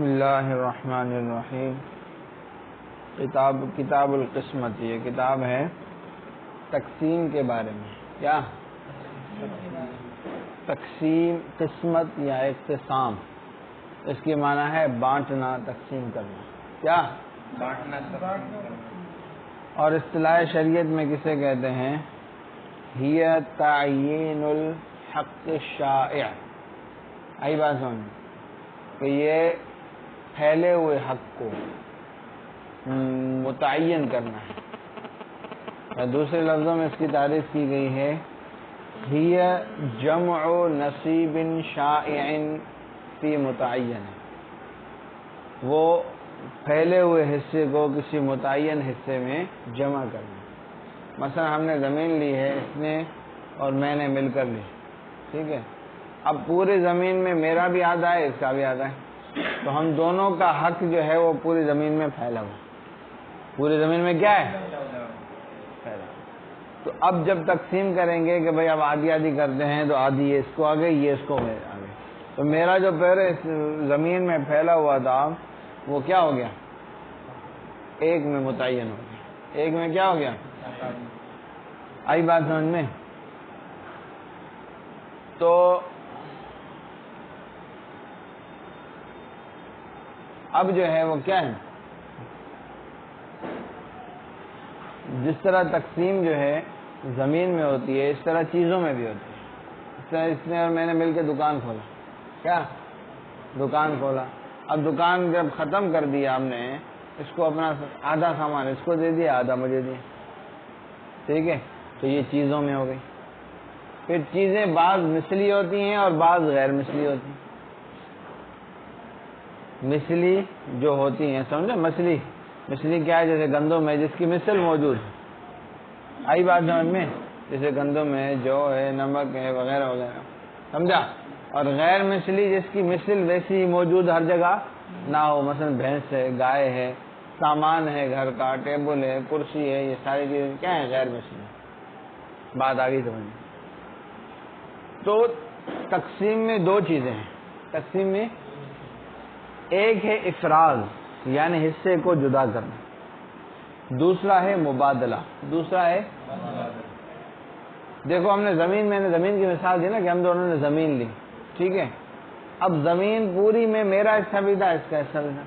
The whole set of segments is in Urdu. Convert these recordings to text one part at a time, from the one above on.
بسم اللہ الرحمن الرحیم۔ کتاب القسمت، یہ کتاب ہے تقسیم کے بارے میں۔ کیا تقسیم، قسمت یا اقتسام، اس کی معنی ہے بانٹنا، تقسیم کرنا۔ کیا بانٹنا، اور اصطلاح شریعت میں کسے کہتے ہیں؟ ہی تعیین الحق الشائع۔ آئی بات سمجھ کہ یہ پھیلے ہوئے حق کو متعین کرنا ہے، اور دوسرے لفظوں میں اس کی تعریف کی گئی ہے ہی جمع نصیب شائع فی متعین، وہ پھیلے ہوئے حصے کو کسی متعین حصے میں جمع کرنا۔ مثلا ہم نے زمین لی ہے، اس نے اور میں نے مل کر لی، ٹھیک ہے؟ اب پوری زمین میں میرا بھی آدھا ہے، اس کا بھی آدھا ہے، تو ہم دونوں کا حق جو ہے وہ پوری زمین میں پھیلا ہوا، پوری زمین میں کیا ہے؟ پھیلا۔ تو اب جب تقسیم کریں گے کہ بھئی اب آدھی آدھی کرتے ہیں، تو آدھی یہ اس کو آ گئی، یہ اس کو آ گئی، تو میرا جو پہلے اس زمین میں پھیلا ہوا تھا وہ کیا ہو گیا؟ ایک میں متعین ہو گیا۔ ایک میں کیا ہو گیا؟ آئی بات سمجھ میں؟ تو اب جو ہے وہ کیا ہے، جس طرح تقسیم جو ہے زمین میں ہوتی ہے، اس طرح چیزوں میں بھی ہوتی ہے۔ اس طرح اس نے اور میں نے مل کے دکان کھولا، کیا دکان کھولا، اب دکان جب ختم کر دیا ہم نے، اس کو اپنا آدھا سامان اس کو دے دیا، آدھا مجھے دیا، ٹھیک ہے؟ تو یہ چیزوں میں ہو گئی۔ پھر چیزیں بعض مثلی ہوتی ہیں اور بعض غیر مثلی ہوتی ہیں۔ مثلی جو ہوتی ہیں، سمجھے؟ مثلی کیا ہے؟ جیسے گندم ہے جس کی مثل موجود ہے، آئی بات سمجھ میں؟ جیسے گندم ہے، جو ہے، نمک ہے، وغیرہ وغیرہ، سمجھا؟ اور غیر مثلی جس کی مثل ویسی موجود ہر جگہ نہ ہو، مثلا بھینس ہے، گائے ہے، سامان ہے گھر کا، ٹیبل ہے، کرسی ہے، یہ ساری چیزیں کیا ہیں؟ غیر مثلی۔ بات آگئی سمجھ میں؟ تو تقسیم میں دو چیزیں ہیں۔ تقسیم میں ایک ہے افراز، یعنی حصے کو جدا کرنا، دوسرا ہے مبادلہ۔ دوسرا ہے، دیکھو ہم نے میں نے زمین کی مثال دی نا کہ ہم دونوں نے زمین لی، ٹھیک ہے؟ اب زمین پوری میں میرا حصہ بھی تھا، اس کا حصہ بھی تھا،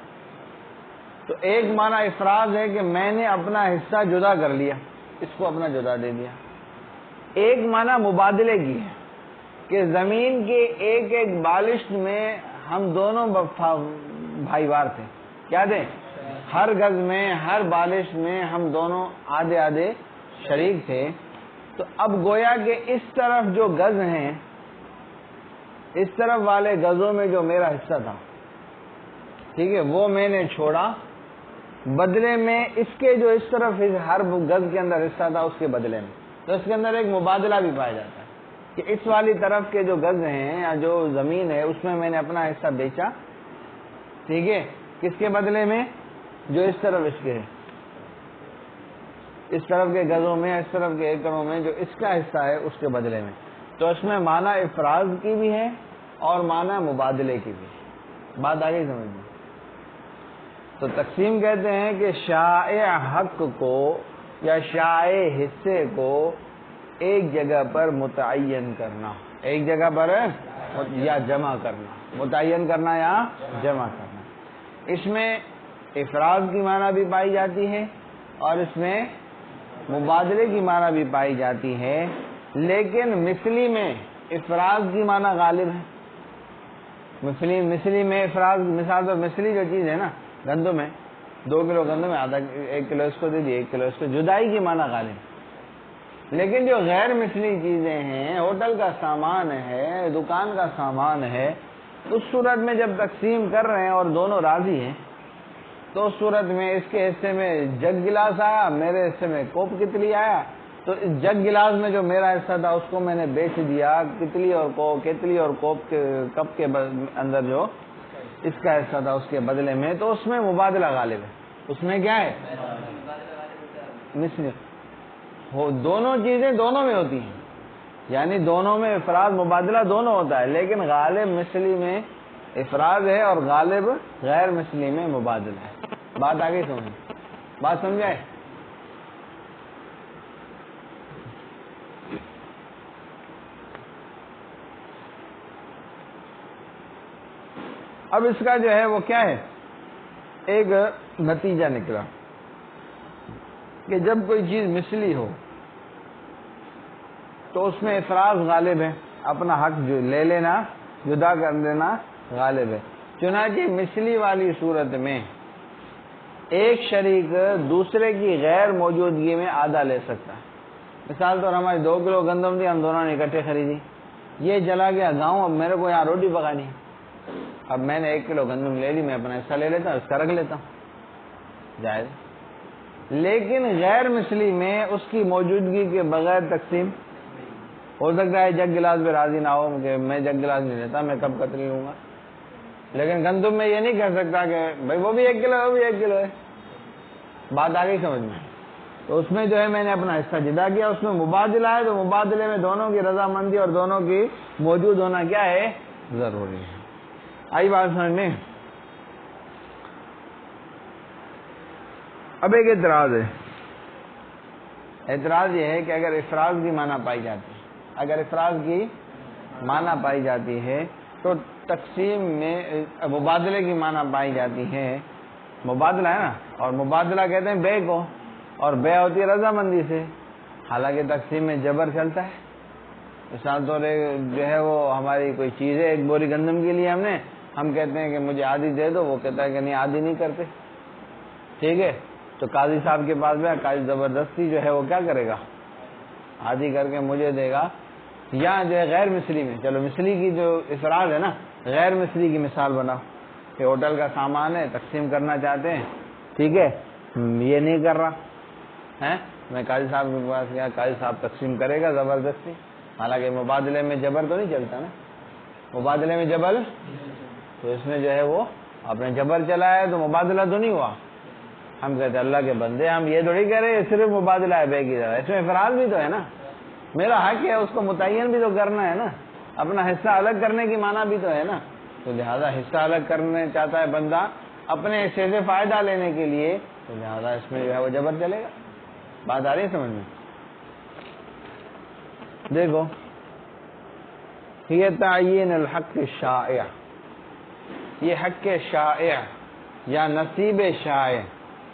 تو ایک معنی افراز ہے کہ میں نے اپنا حصہ جدا کر لیا، اس کو اپنا جدا دے دیا۔ ایک معنی مبادلے کی ہے کہ زمین کے ایک ایک بالشت میں ہم دونوں بھائی وار تھے، کیا تھے؟ ہر گز میں، ہر بالشت میں ہم دونوں آدھے آدھے شریک تھے۔ تو اب گویا کہ اس طرف جو گز ہیں، اس طرف والے گزوں میں جو میرا حصہ تھا، ٹھیک ہے، وہ میں نے چھوڑا، بدلے میں اس کے جو اس طرف ہر گز کے اندر حصہ تھا اس کے بدلے میں، تو اس کے اندر ایک مبادلہ بھی پایا جاتا ہے کہ اس والی طرف کے جو گز ہیں یا جو زمین ہے اس میں نے اپنا حصہ بیچا، ٹھیک ہے، کس کے بدلے میں؟ جو اس طرف اس کے ہے، اس طرف کے گزوں میں، اس طرف کے ایکڑوں میں جو اس کا حصہ ہے اس کے بدلے میں۔ تو اس میں معنی افراز کی بھی ہے اور معنی مبادلے کی بھی ہے۔ بات آگئی سمجھ میں؟ تو تقسیم کہتے ہیں کہ شائع حق کو یا شائع حصے کو ایک جگہ پر متعین کرنا، ایک جگہ پر یا جمع کرنا، متعین کرنا یا جمع کرنا۔ اس میں افراز کی معنی بھی پائی جاتی ہے اور اس میں مبادلے کی معنی بھی پائی جاتی ہے، لیکن مثلی میں افراز کی معنی غالب ہے۔ مثلی میں افراز، مثال پر مثلی جو چیز ہے نا، گندم ہے، 2 کلو گندم ہے، آدھا 1 کلو اس کو دے دیے، 1 کلو اس کو، جدائی کی معنی غالب ہے۔ لیکن جو غیر مثلی چیزیں ہیں، ہوٹل کا سامان ہے، دکان کا سامان ہے، اس صورت میں جب تقسیم کر رہے ہیں اور دونوں راضی ہیں، تو اس صورت میں اس کے حصے میں جگ گلاس آیا، میرے حصے میں کوپ کتلی آیا، تو اس جگ گلاس میں جو میرا حصہ تھا اس کو میں نے بیچ دیا، کتلی اور کوپ کے کپ کے اندر جو اس کا حصہ تھا اس کے بدلے میں، تو اس میں مبادلہ غالب ہے۔ اس میں کیا ہے؟ مثلی دونوں چیزیں دونوں میں ہوتی ہیں، یعنی دونوں میں افراد مبادلہ دونوں ہوتا ہے، لیکن غالب مثلی میں افراد ہے اور غالب غیر مثلی میں مبادلہ ہے. بات آگے سمجھ، بات سمجھائے؟ اب اس کا جو ہے وہ کیا ہے، ایک نتیجہ نکلا کہ جب کوئی چیز مثلی ہو تو اس میں افراد غالب ہے، اپنا حق جو لے لینا، جدا کر دینا غالب ہے. چنانچہ مثلی والی صورت میں ایک شریک دوسرے کی غیر موجودگی میں آدھا لے سکتا ہے. مثال طور ہماری 2 کلو گندم تھی، ہم دونوں نے اکٹھے خریدی، یہ چلا گیا گاؤں، اب میرے کو یہاں روٹی پکانی، اب میں نے 1 کلو گندم لے لی، میں اپنا حصہ لے لیتا ہوں، اس کا رکھ لیتا ہوں، جائز. لیکن غیر مثلی میں اس کی موجودگی کے بغیر تقسیم ہو سکتا ہے. جگ گلاس پہ راضی نہ ہو کہ میں جگ گلاس نہیں لیتا، میں کب کتری لوں گا. لیکن گندم میں یہ نہیں کہہ سکتا کہ بھائی وہ بھی 1 کلو ہے، وہ بھی 1 کلو ہے. بات آ گئی سمجھ میں؟ تو اس میں جو ہے میں نے اپنا حصہ جدا کیا، اس میں مبادلہ ہے، تو مبادلے میں دونوں کی رضامندی اور دونوں کی موجود ہونا کیا ہے، ضروری ہے. آئی بات سمجھ میں؟ اب ایک اعتراض ہے. اعتراض یہ ہے کہ اگر افراد کی معنی پائی جاتی ہے، اگر افراد کی معنی پائی جاتی ہے تو تقسیم میں مبادلے کی معنی پائی جاتی ہے، مبادلہ ہے نا، اور مبادلہ کہتے ہیں بے کو، اور بے ہوتی ہے رضامندی سے. حالانکہ تقسیم میں جبر چلتا ہے. مثال طور جو ہے وہ ہماری کوئی چیز ہے، 1 بوری گندم کے لیے ہم کہتے ہیں کہ مجھے آدھی دے دو، وہ کہتا ہے کہ نہیں آدھی نہیں کرتے، ٹھیک ہے. تو قاضی صاحب کے پاس گیا، قاضی زبردستی جو ہے وہ کیا کرے گا، آدھی کر کے مجھے دے گا. یا جو ہے غیر مثلی میں، چلو مثلی کی جو افراد ہے نا، غیر مثلی کی مثال بناؤ کہ ہوٹل کا سامان ہے، تقسیم کرنا چاہتے ہیں، ٹھیک ہے، یہ نہیں کر رہا ہے، میں قاضی صاحب کے پاس گیا، قاضی صاحب تقسیم کرے گا زبردستی. حالانکہ مبادلے میں جبر تو نہیں چلتا نا، مبادلے میں جبر، تو اس میں جو ہے وہ آپ نے جبر چلایا تو مبادلہ تو نہیں ہوا. ہم کہتے ہیں اللہ کے بندے، ہم یہ تھوڑی کہہ رہے صرف مبادلہ ہے بے کی طرح، اس میں افراد بھی تو ہے نا، میرا حق ہے اس کو متعین بھی تو کرنا ہے نا، اپنا حصہ الگ کرنے کی معنی بھی تو ہے نا. تو لہذا حصہ الگ کرنے چاہتا ہے بندہ اپنے حصے سے فائدہ لینے کے لیے، تو لہذا اس میں جو ہے وہ جبر چلے گا. بات آ رہی ہے سمجھ میں؟ دیکھو یہ تعین الحق الشائع، یہ حق شائع یا نصیب شائع،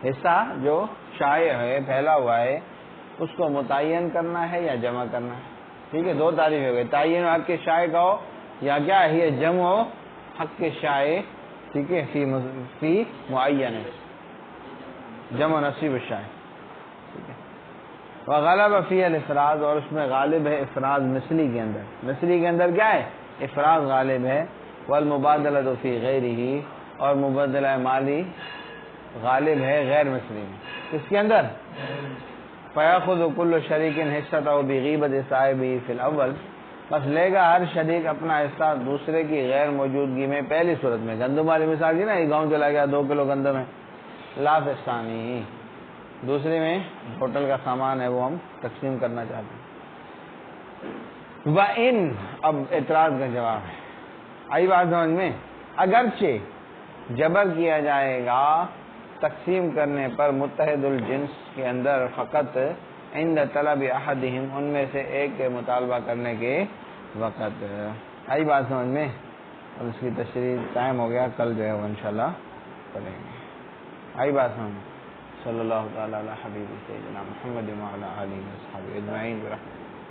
حصہ جو شائع ہے، پھیلا ہوا ہے، اس کو متعین کرنا ہے یا جمع کرنا ہے. ٹھیک ہے، 2 تعریف ہو گئی، تعین حق شائع کا ہو یا کیا ہے جمع ہو حق شائع، ٹھیک ہے، فی معین، جمع نصیب الشائع، ٹھیک ہے. وغلب فی الافراد، اور اس میں غالب ہے افراد مثلی کے اندر. مثلی کے اندر کیا ہے، افراد غالب ہے. والمبادلۃ فی غیرہ، اور مبادلہ مالی غالب ہے غیر مثلی میں. کس کے اندر؟ فیاخذ کل شریک حصتہ بغیبت صاحبہ فی الاول، بس لے گا ہر شریک اپنا حصہ دوسرے کی غیر موجودگی میں. پہلی صورت میں گندم والی مثال کی نا، یہ گاؤں چلا گیا 2 کلو گندم ہے، لا فی الثانی، دوسرے میں ہوٹل کا سامان ہے، وہ ہم تقسیم کرنا چاہتے ہیں. وَإِن، اب اعتراض کا جواب ہے، آئی بات سمجھ میں؟ اگرچہ جبر کیا جائے گا تقسیم کرنے پر متحد الجنس کے اندر فقط عند طلب احدہم، ان میں سے ایک کے مطالبہ کرنے کے وقت. آئی بات سمجھ میں؟ اب اس کی تشریح ٹائم ہو گیا، کل جو ہے وہ انشاءاللہ کریں گے. آئی بات سمجھ میں؟ صلی اللہ تعالی علی حبیب سیدنا محمد وعلی آلہ وصحبہ اجمعین برحمتہ.